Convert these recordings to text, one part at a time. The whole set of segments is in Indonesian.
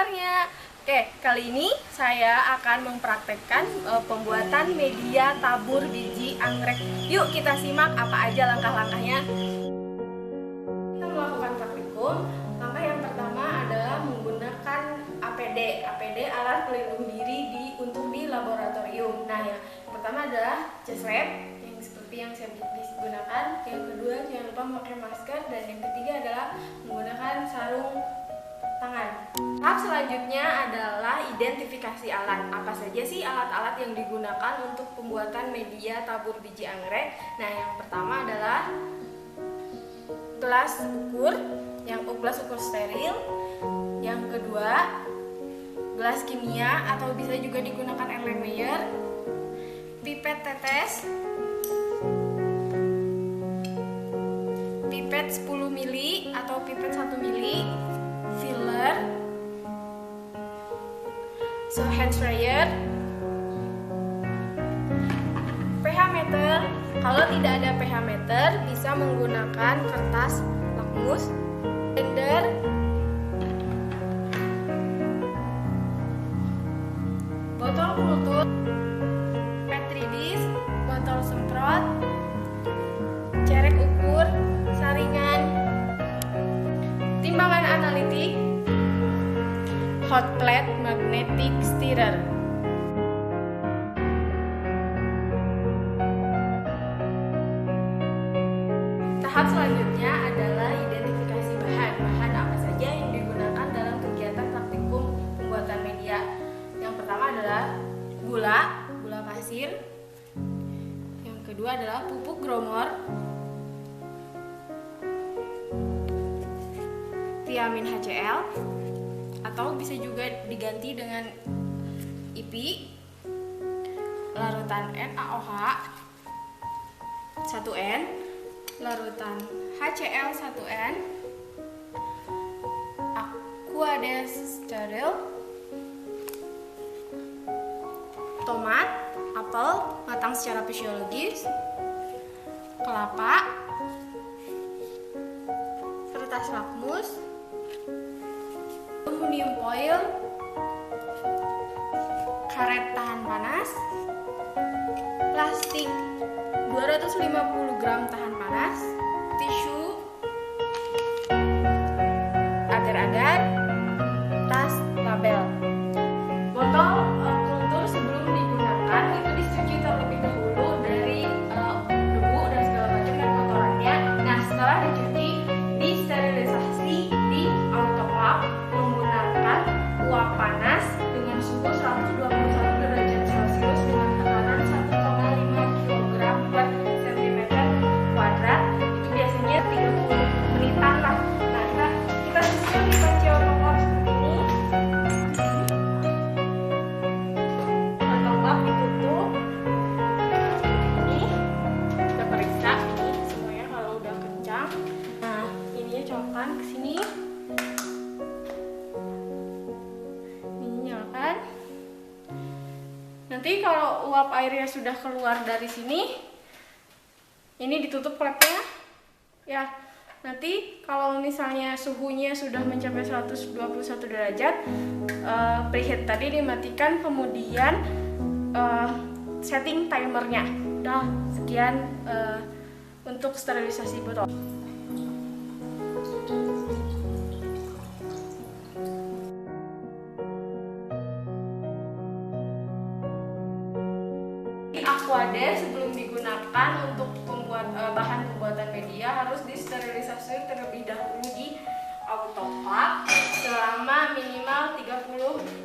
seputarnya. Oke, kali ini saya akan mempraktekkan pembuatan media tabur biji anggrek. Yuk kita simak apa aja langkah-langkahnya. Kita melakukan praktikum. Langkah yang pertama adalah menggunakan APD. APD alat pelindung diri untuk di laboratorium. Nah, yang pertama adalah chest wrap yang seperti yang saya gunakan. Yang kedua jangan lupa memakai masker, dan yang ketiga adalah menggunakan sarung tangan. Tahap selanjutnya adalah identifikasi alat. Apa saja sih alat-alat yang digunakan untuk pembuatan media tabur biji anggrek? Nah, yang pertama adalah gelas ukur, gelas ukur steril. Yang kedua, gelas kimia atau bisa juga digunakan Erlenmeyer, pipet tetes, pipet 10 mili atau pipet 1 mili, filler, hand sprayer, pH meter. Kalau tidak ada pH meter, bisa menggunakan kertas lakmus, blender, botol kultur, petri dish, botol semprot, cerek ukur, saringan, timbangan analitik, hot plate magnetic stirrer. Tahap selanjutnya adalah identifikasi bahan. Bahan apa saja yang digunakan dalam kegiatan praktikum pembuatan media. Yang pertama adalah gula pasir. Yang kedua adalah pupuk gromor, tiamin HCl, atau bisa juga diganti dengan IPI, larutan NaOH 1N, larutan HCl 1N, aqueous steril, tomat, apel matang secara fisiologis, kelapa, kertas lakmus, aluminium foil, karet tahan panas, plastik 250 gram tahan panas, tisu, agar-agar, tas, label. Botol kultur sebelum digunakan itu dicuci terlebih dahulu dari debu dan segala macam dan kotorannya. Nah, setelah dicuci, disterilisasi di autoclave menggunakan uap panas dengan suhu 121 derajat Celcius dengan tekanan 1,5 kg per cm kuadrat. Itu biasanya 30 menitan lah. Nah, kita susun di panci autoclave seperti ini. Autoclave ditutup. Ini kita periksa ini semuanya kalau udah kencang. Nah, ininya colokkan ke sini. Nanti kalau uap airnya sudah keluar dari sini, ini ditutup flapnya. Ya, nanti kalau misalnya suhunya sudah mencapai 121 derajat, preheat tadi dimatikan, kemudian setting timernya. Udah, sekian untuk sterilisasi botol. Aquade sebelum digunakan untuk bahan pembuatan media harus disterilisasi terlebih dahulu di autoclave selama minimal 30 menit.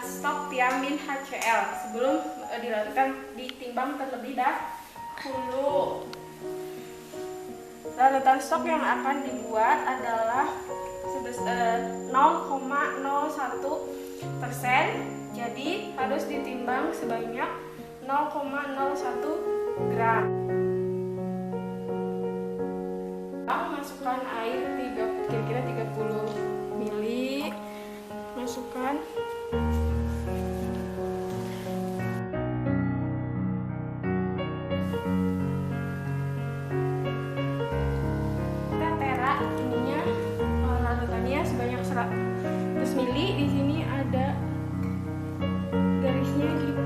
Stok tiamin HCl sebelum dilakukan ditimbang terlebih dahulu. Larutan stok yang akan dibuat adalah 0,01%, jadi harus ditimbang sebanyak 0,01 gram. Masukkan air kira-kira 30 mili. Masukkan 100 mili. Di sini ada garisnya gitu.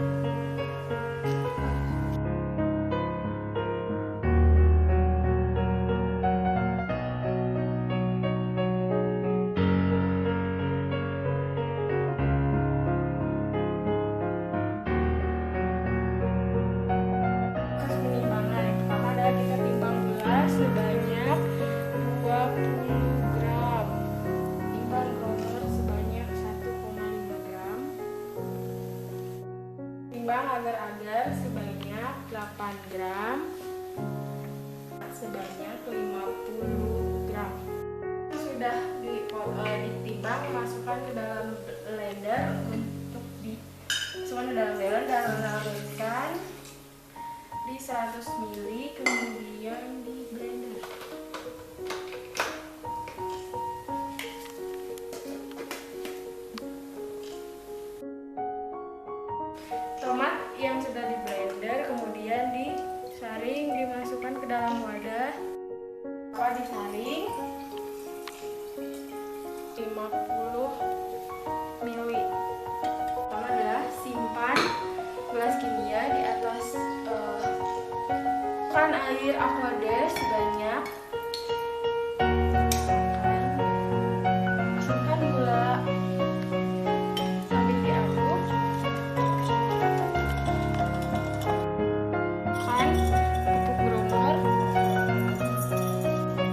Kita timbang gula sebanyak 20 gram, timbang romer sebanyak 1,5 gram, timbang agar-agar sebanyak 8 gram, sebanyak 50 gram. Sudah ditimbang, masukkan ke dalam blender dan larutkan di 100 ml, kemudian di blender. Tomat yang sudah di blender kemudian disaring, dimasukkan ke dalam wadah. Disaring 50 ml. Pertama adalah simpan gelas kimia di atas kan air Aquades sebanyak, masukkan gula, sambil diaduk, kan pupuk bromer,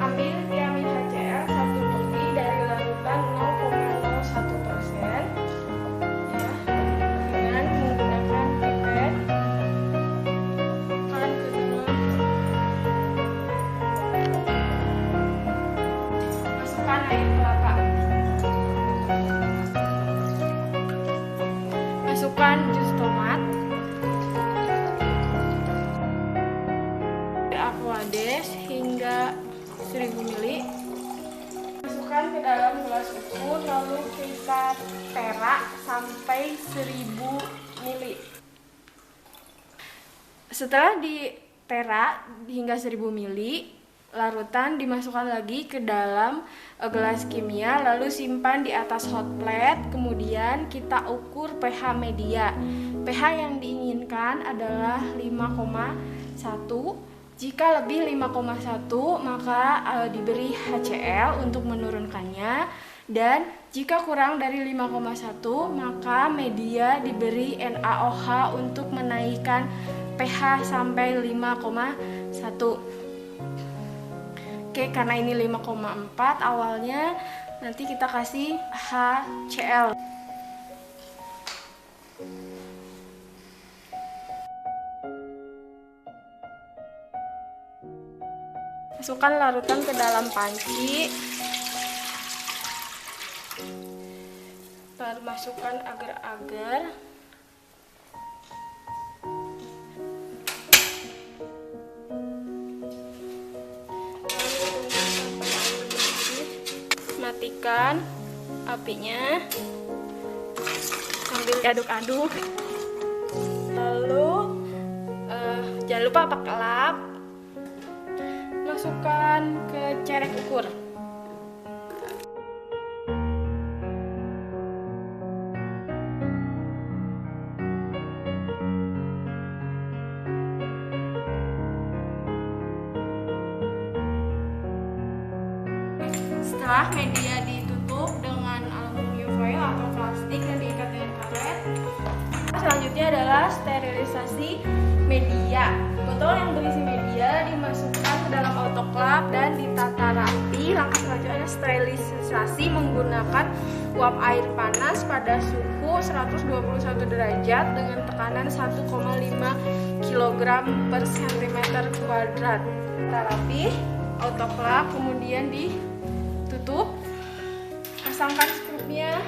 ambil tiamin HCl 1 mili dari larutan 0,01%, ya, dengan menggunakan pipet. Masukkan jus tomat, Aquades hingga 1000 ml. Masukkan ke dalam gelas ukur, lalu kita perak sampai 1000 ml. Setelah diperak hingga 1000 ml, larutan dimasukkan lagi ke dalam gelas kimia, lalu simpan di atas hot plate. Kemudian kita ukur pH media. pH yang diinginkan adalah 5,1. Jika lebih 5,1 maka diberi HCl untuk menurunkannya, dan jika kurang dari 5,1 maka media diberi NaOH untuk menaikkan pH sampai 5,1. Oke, karena ini 5,4 awalnya, nanti kita kasih HCl. Masukkan larutan ke dalam panci. Lalu masukkan agar-agar. Matikan apinya sambil aduk-aduk. Lalu jangan lupa pakai lap. Masukkan ke cerek ukur. Setelah media ditutup dengan aluminium foil atau plastik dan diikat dengan karet, selanjutnya adalah sterilisasi media. Botol yang berisi media dimasukkan ke dalam autoclave dan ditata rapi. Langkah selanjutnya sterilisasi menggunakan uap air panas pada suhu 121 derajat dengan tekanan 1,5 kg per cm kuadrat. Tata rapi autoclave, kemudian ditutup, pasangkan skrupnya.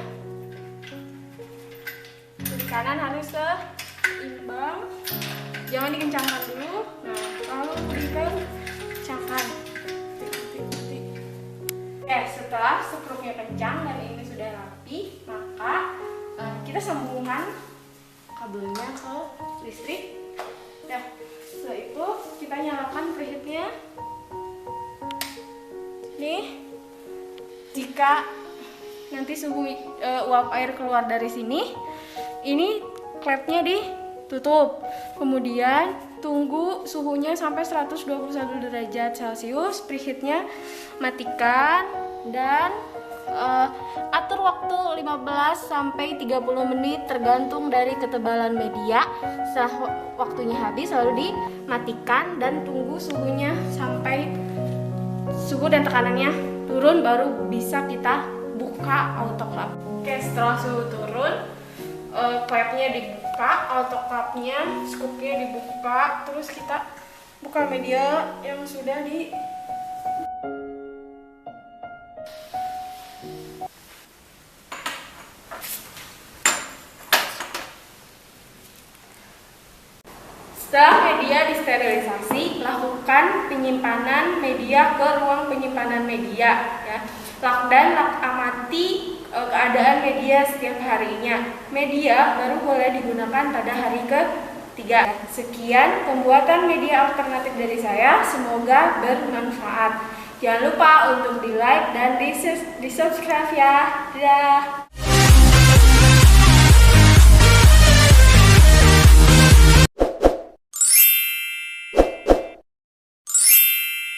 Kiri kanan harus seimbang, jangan dikencangkan dulu. Nah, kalau dikencangkan. Setelah skrupnya kencang dan ini sudah rapi, maka kita sambungkan kabelnya ke listrik. Nah, setelah itu kita nyalakan preheatnya. Nih, jika nanti suhu uap air keluar dari sini. Ini klepnya ditutup. Kemudian tunggu suhunya sampai 121 derajat Celcius. Preheatnya matikan dan atur waktu 15 sampai 30 menit tergantung dari ketebalan media. Setelah waktunya habis lalu dimatikan dan tunggu suhunya sampai suhu dan tekanannya turun, baru bisa kita buka autoclave. Oke, setelah suhu turun, klepnya dibuka, autoclave-nya, scoopnya dibuka, terus kita buka media yang sudah Setelah media disterilisasi, lakukan penyimpanan media ke ruang penyimpanan media, ya. Dan amati keadaan media setiap harinya. Media baru boleh digunakan pada hari ketiga. Sekian pembuatan media alternatif dari saya, semoga bermanfaat. Jangan lupa untuk di like dan di subscribe ya. Dadah.